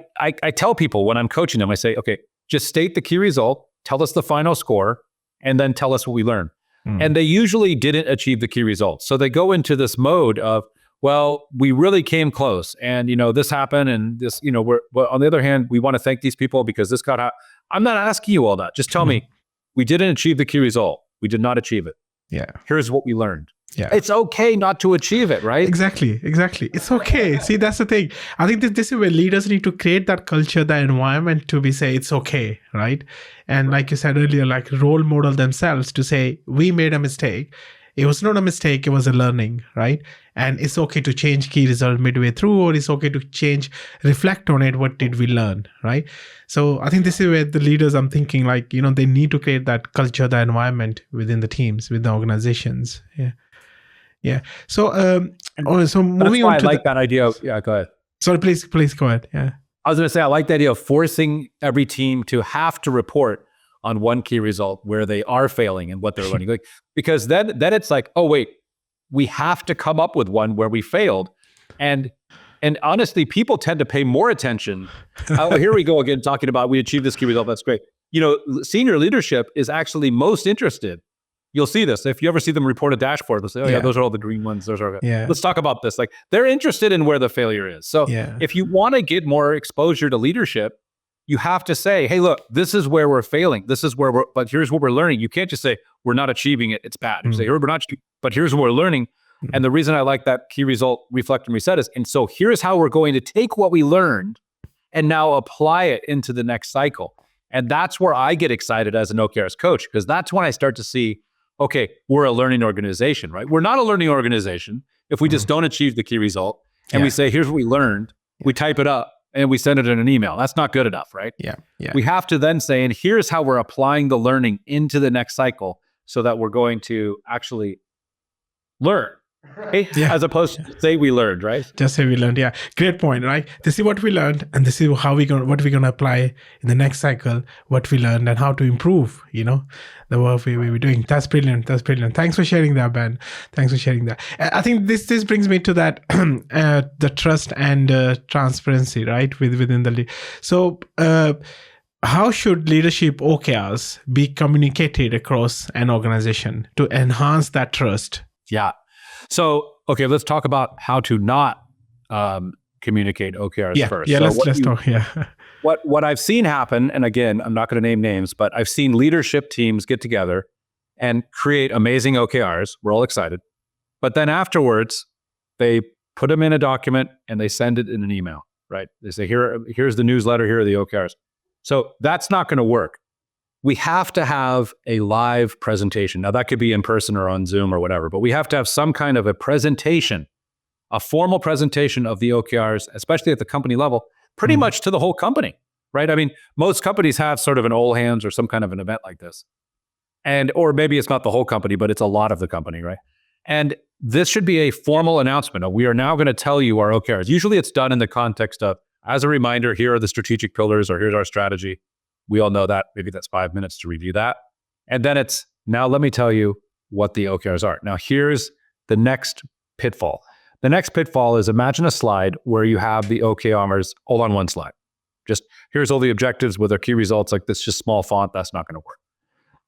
tell people when I'm coaching them, I say, okay, just state the key result, tell us the final score, and then tell us what we learned. And they usually didn't achieve the key result. So they go into this mode of, well, we really came close and, this happened and this, but on the other hand, we want to thank these people because this got out. I'm not asking you all that. Just tell me, we didn't achieve the key result. We did not achieve it. Yeah. Here's what we learned. Yeah. It's okay not to achieve it, right? Exactly. It's okay. See, that's the thing. I think this is where leaders need to create that culture, that environment to say it's okay, right? And like you said earlier, like role model themselves to say, we made a mistake. It was not a mistake, it was a learning, right? And it's okay to change key result midway through, or it's okay to change, reflect on it. What did we learn, right? So I think this is where the leaders, I'm thinking like, they need to create that culture, the environment within the teams, with the organizations. Yeah. So, moving on I to like that idea. Yeah, go ahead. Sorry, please go ahead. Yeah. I was going to say, I like the idea of forcing every team to have to report on one key result where they are failing and what they're learning. Like, because then it's like, oh wait, we have to come up with one where we failed. And honestly, people tend to pay more attention. Oh, here we go again, talking about we achieved this key result. That's great. Senior leadership is actually most interested. You'll see this. If you ever see them report a dashboard, they'll say, oh yeah, those are all the green ones. Those are, let's talk about this. Like, they're interested in where the failure is. So if you want to get more exposure to leadership, you have to say, hey, look, this is where we're failing. This is where but here's what we're learning. You can't just say, we're not achieving it. It's bad. You say, we're not, but here's what we're learning. And the reason I like that key result, reflect and reset is, and so here's how we're going to take what we learned and now apply it into the next cycle. And that's where I get excited as an OKRs coach, because that's when I start to see, okay, we're a learning organization, right? We're not a learning organization if we just don't achieve the key result and we say, here's what we learned, we type it up and we send it in an email. That's not good enough, right? Yeah. We have to then say, and here's how we're applying the learning into the next cycle so that we're going to actually learn. As opposed to say we learned, right? Just say we learned. Yeah, great point, right? This is what we learned, and this is what we're gonna apply in the next cycle. What we learned and how to improve. The work we were doing. That's brilliant. Thanks for sharing that, Ben. Thanks for sharing that. I think this brings me to that the trust and transparency, right? Within the so. How should leadership OKRs be communicated across an organization to enhance that trust? Yeah. So, okay, let's talk about how to not communicate OKRs first. Yeah, let's talk. Yeah. What I've seen happen, and again, I'm not going to name names, but I've seen leadership teams get together and create amazing OKRs. We're all excited. But then afterwards, they put them in a document and they send it in an email, right? They say, here's the newsletter, here are the OKRs. So that's not going to work. We have to have a live presentation. Now, that could be in person or on Zoom or whatever, but we have to have some kind of a presentation, a formal presentation of the OKRs, especially at the company level, pretty much to the whole company, right? I mean, most companies have sort of an all hands or some kind of an event like this. Or maybe it's not the whole company, but it's a lot of the company, right? And this should be a formal announcement of, we are now going to tell you our OKRs. Usually it's done in the context of, as a reminder, here are the strategic pillars, or here's our strategy. We all know that. Maybe that's 5 minutes to review that. And then it's, now let me tell you what the OKRs are. Now here's the next pitfall. The next pitfall is, imagine a slide where you have the OKRs all on one slide. Just here's all the objectives with our key results, like this, just small font. That's not going to work.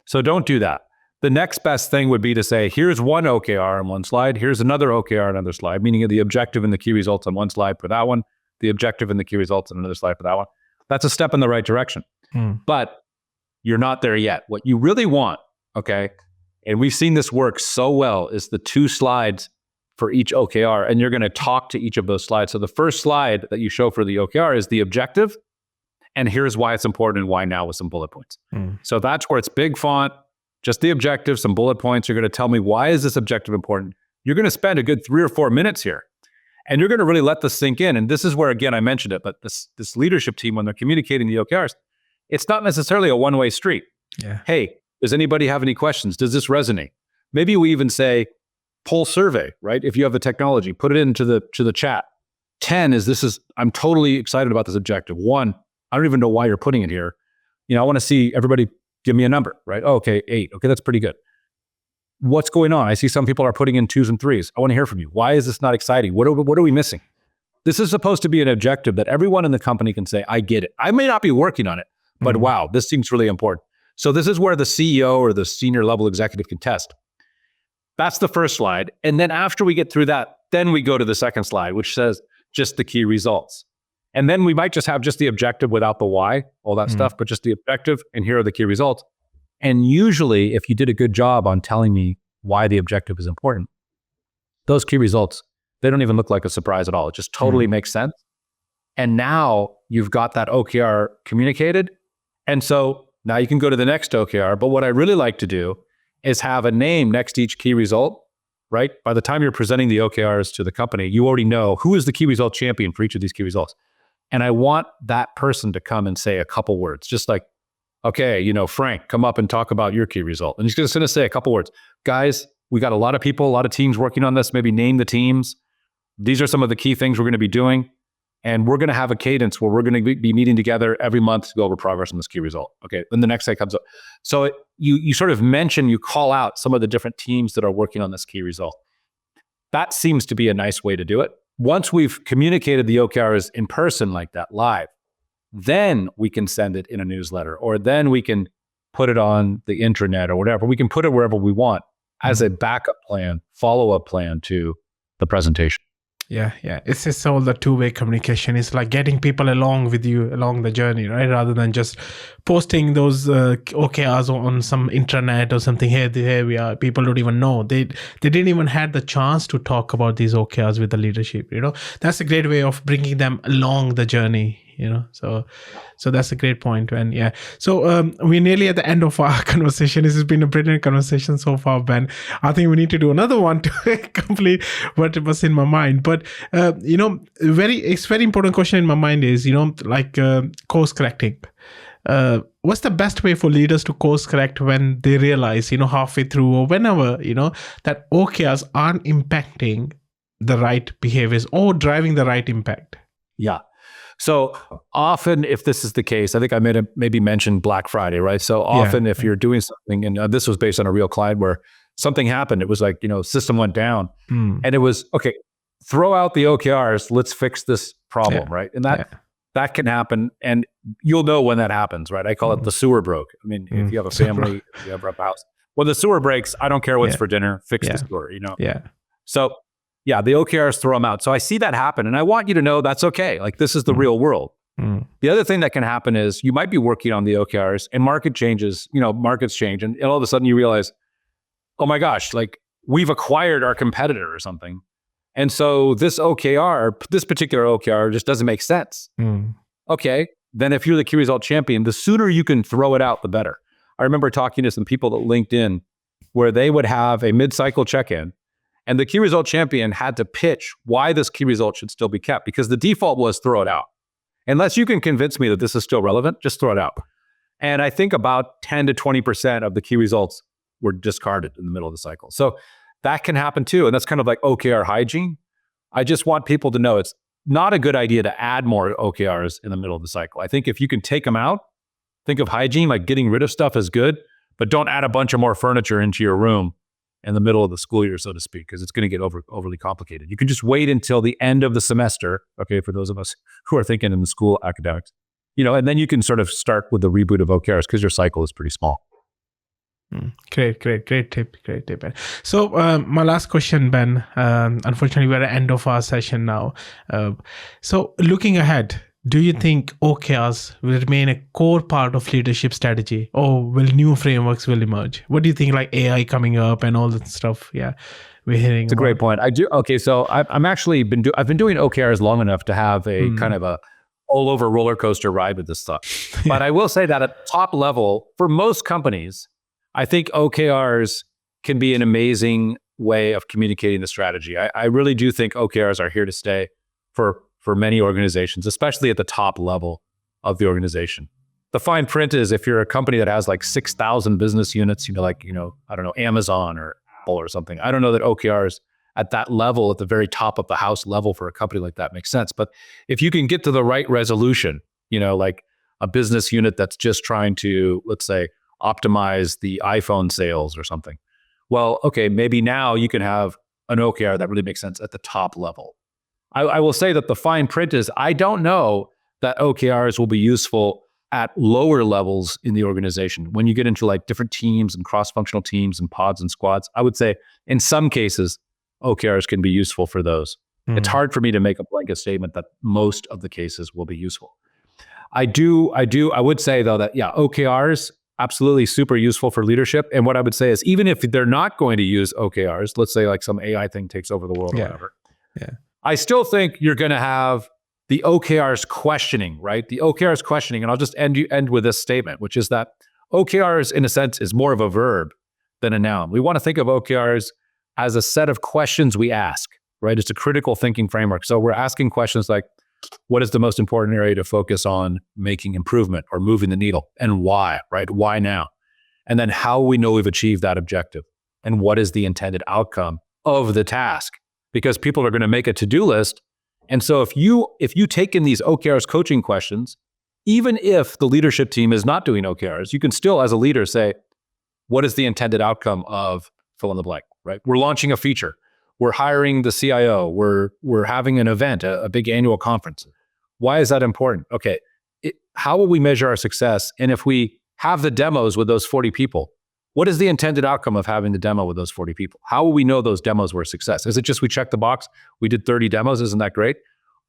So don't do that. The next best thing would be to say, here's one OKR on one slide. Here's another OKR on another slide, meaning the objective and the key results on one slide for that one, the objective and the key results on another slide for that one. That's a step in the right direction. But you're not there yet. What you really want, okay, and we've seen this work so well, is the 2 slides for each OKR, and you're going to talk to each of those slides. So the first slide that you show for the OKR is the objective, and here's why it's important and why now, with some bullet points. So that's where it's big font, just the objective, some bullet points. You're going to tell me, why is this objective important? You're going to spend a good 3 or 4 minutes here, and you're going to really let this sink in. And this is where, again, I mentioned it, but this leadership team, when they're communicating the OKRs, it's not necessarily a one-way street. Yeah. Hey, does anybody have any questions? Does this resonate? Maybe we even say, poll survey, right? If you have the technology, put it into the chat. 10 is, I'm totally excited about this objective. 1, I don't even know why you're putting it here. I want to see everybody give me a number, right? Oh, okay, 8. Okay, that's pretty good. What's going on? I see some people are putting in 2s and 3s. I want to hear from you. Why is this not exciting? What are we missing? This is supposed to be an objective that everyone in the company can say, I get it. I may not be working on it, but wow, this seems really important. So this is where the CEO or the senior level executive can test. That's the first slide. And then after we get through that, then we go to the second slide, which says just the key results. And then we might just have just the objective without the why, all that stuff, but just the objective, and here are the key results. And usually, if you did a good job on telling me why the objective is important, those key results, they don't even look like a surprise at all. It just totally makes sense. And now you've got that OKR communicated. And so now you can go to the next OKR. But what I really like to do is have a name next to each key result, right? By the time you're presenting the OKRs to the company, you already know who is the key result champion for each of these key results. And I want that person to come and say a couple words, just like, okay, Frank, come up and talk about your key result. And he's just going to say a couple words. Guys, we got a lot of people, a lot of teams working on this. Maybe name the teams. These are some of the key things we're going to be doing. And we're going to have a cadence where we're going to be meeting together every month to go over progress on this key result. Okay, then the next day comes up. So you sort of you call out some of the different teams that are working on this key result. That seems to be a nice way to do it. Once we've communicated the OKRs in person like that, live, then we can send it in a newsletter, or then we can put it on the intranet or whatever. We can put it wherever we want as a backup plan, follow-up plan to the presentation. Yeah. It's just all the two-way communication. It's like getting people along with you along the journey, right? Rather than just posting those OKRs on some intranet or something. Here we are. People don't even know. They didn't even had the chance to talk about these OKRs with the leadership. That's a great way of bringing them along the journey. So that's a great point. And so we're nearly at the end of our conversation. This has been a brilliant conversation so far, Ben. I think we need to do another one to complete what was in my mind. But it's very important question in my mind is course correcting. What's the best way for leaders to course correct when they realize halfway through or whenever that OKRs aren't impacting the right behaviors or driving the right impact? Yeah. So often, if this is the case, I think I maybe mentioned Black Friday, right? So often if you're doing something, and this was based on a real client where something happened, it was like, system went down and it was, okay, throw out the OKRs, let's fix this problem, right? And that can happen, and you'll know when that happens, right? I call it the sewer broke. I mean, if you have a family, if you have a house, when the sewer breaks, I don't care what's for dinner, fix the sewer, Yeah. So yeah, the OKRs throw them out. So I see that happen, and I want you to know that's okay. Like, this is the real world. The other thing that can happen is you might be working on the OKRs and markets change, and all of a sudden you realize, oh my gosh, like we've acquired our competitor or something. And so this particular OKR just doesn't make sense. Okay, then if you're the key result champion, the sooner you can throw it out, the better. I remember talking to some people at LinkedIn where they would have a mid-cycle check-in, and the key result champion had to pitch why this key result should still be kept, because the default was throw it out. Unless you can convince me that this is still relevant, just throw it out. And I think about 10 to 20% of the key results were discarded in the middle of the cycle. So that can happen too. And that's kind of like OKR hygiene. I just want people to know it's not a good idea to add more OKRs in the middle of the cycle. I think if you can take them out, think of hygiene, like getting rid of stuff is good, but don't add a bunch of more furniture into your room in the middle of the school year, so to speak, because it's going to get overly complicated. You can just wait until the end of the semester, okay, for those of us who are thinking in the school academics, and then you can sort of start with the reboot of OKRs because your cycle is pretty small. Great tip. So my last question, Ben, unfortunately we're at the end of our session now. So looking ahead, do you think OKRs will remain a core part of leadership strategy, or will new frameworks will emerge? What do you think, like AI coming up and all that stuff? Yeah, we're hearing. It's a great point. I do. Okay, so I've been doing OKRs long enough to have a kind of a all over roller coaster ride with this stuff. But I will say that at top level, for most companies, I think OKRs can be an amazing way of communicating the strategy. I really do think OKRs are here to stay for many organizations, especially at the top level of the organization. The fine print is if you're a company that has like 6,000 business units, I don't know, Amazon or Apple or something. I don't know that OKRs at that level, at the very top of the house level for a company like that makes sense. But if you can get to the right resolution, like a business unit that's just trying to, let's say, optimize the iPhone sales or something. Well, okay, maybe now you can have an OKR that really makes sense at the top level. I will say that the fine print is, I don't know that OKRs will be useful at lower levels in the organization. When you get into like different teams and cross-functional teams and pods and squads, I would say in some cases, OKRs can be useful for those. It's hard for me to make a blanket statement that most of the cases will be useful. I would say though that, OKRs, absolutely super useful for leadership. And what I would say is, even if they're not going to use OKRs, let's say like some AI thing takes over the world or whatever. Yeah. I still think you're going to have the OKRs questioning, right? The OKRs questioning, and I'll just end with this statement, which is that OKRs, in a sense, is more of a verb than a noun. We want to think of OKRs as a set of questions we ask, right? It's a critical thinking framework. So we're asking questions like, what is the most important area to focus on making improvement or moving the needle, and why, right? Why now? And then how we know we've achieved that objective, and what is the intended outcome of the task? Because people are going to make a to-do list. And so if you take in these OKRs coaching questions, even if the leadership team is not doing OKRs, you can still, as a leader, say, what is the intended outcome of fill in the blank, right? We're launching a feature. We're hiring the CIO. We're having an event, a big annual conference. Why is that important? Okay, how will we measure our success? And if we have the demos with those 40 people, what is the intended outcome of having the demo with those 40 people? How will we know those demos were a success? Is it just we check the box, we did 30 demos, isn't that great?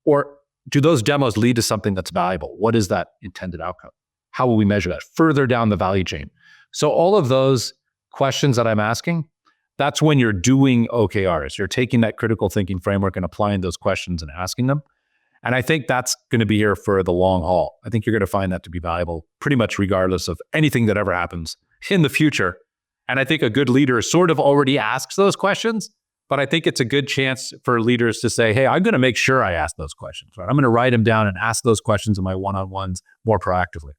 Or do those demos lead to something that's valuable? What is that intended outcome? How will we measure that further down the value chain? So all of those questions that I'm asking, that's when you're doing OKRs. You're taking that critical thinking framework and applying those questions and asking them. And I think that's going to be here for the long haul. I think you're going to find that to be valuable pretty much regardless of anything that ever happens in the future. And I think a good leader sort of already asks those questions, but I think it's a good chance for leaders to say, hey, I'm going to make sure I ask those questions. Right? I'm going to write them down and ask those questions in my one-on-ones more proactively.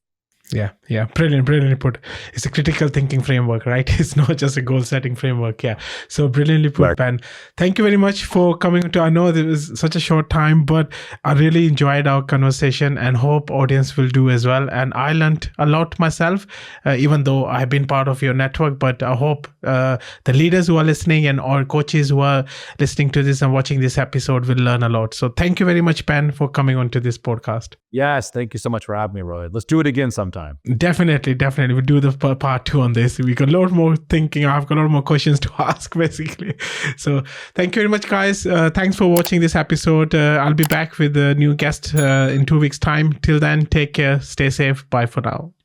Yeah. Brilliant put. It's a critical thinking framework, right? It's not just a goal setting framework. Yeah. So brilliantly put, Ben. Thank you very much for coming to, I know it was such a short time, but I really enjoyed our conversation and hope audience will do as well. And I learned a lot myself, even though I've been part of your network, but I hope the leaders who are listening and all coaches who are listening to this and watching this episode will learn a lot. So thank you very much, Ben, for coming on to this podcast. Yes. Thank you so much for having me, Roy. Let's do it again sometime. Definitely. We'll do the part 2 on this. We got a lot more thinking. I've got a lot more questions to ask, basically. So thank you very much, guys. Thanks for watching this episode. I'll be back with a new guest in 2 weeks' time. Till then, take care. Stay safe. Bye for now.